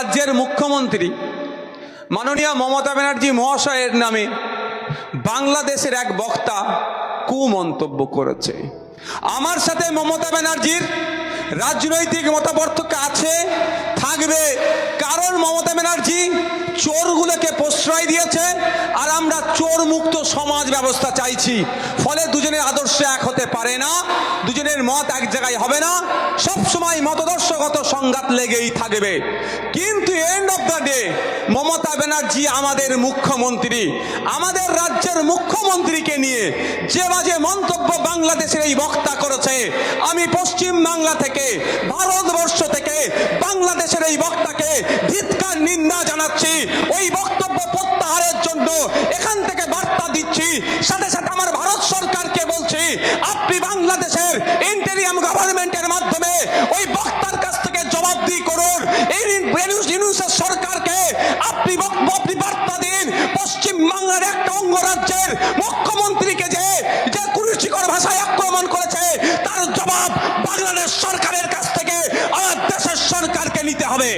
রাজ্যের মুখ্যমন্ত্রী মাননীয় মমতা ব্যানার্জি মহাশয়ের নামে বাংলাদেশের এক বক্তা কুমন্তব্য করেছে। আমার সাথে মমতা ব্যানার্জির রাজনৈতিক মতপার্থক্য আছে, থাকবে, কারণ মমতা ব্যানার্জি চোরগুলোকে প্রশ্রয় দিয়েছে আর আমরা চোর মুক্ত সমাজ ব্যবস্থা চাইছি। ফলে দুজনের আদর্শ এক হতে পারে না, দুজনের মত এক জায়গায় হবে না, সবসময় মতাদর্শগত সংঘাত লেগেই থাকবে। কিন্তু end of the day Mamata Banerjee আমাদের মুখ্যমন্ত্রী, আমাদের রাজ্যের মুখ্যমন্ত্রীকে নিয়ে যে বাজে মন্তব্য বাংলাদেশের এই বক্তা করেছে, আমি পশ্চিম বাংলা থেকে, ভারতবর্ষ থেকে বাংলাদেশের এই বক্তাকে ধিক্কার নিন্দা জানাচ্ছি। ওই বক্তব্য প্রত্যাহারের জন্য এখান থেকে বার্তা দিচ্ছি। সাথে সাথে আমার ভারত সরকারকে বলছি, আপনি বাংলাদেশের ইন্টেরিয়াম গভর্নমেন্টের মাধ্যমে ওই বক্তার কাছ থেকে জবাবদিহি করুন। এই ইউনূসের সরকারকে আপনি বার্তা দিন, পশ্চিম বাংলার একটা অঙ্গরাজ্যের মুখ্যমন্ত্রীকে যে কুরুচিকর ভাষায় আক্রমণ করেছে তার জবাব বাংলাদেশ সরকারের কাছ থেকে আমার দেশের সরকারকে নিতে হবে।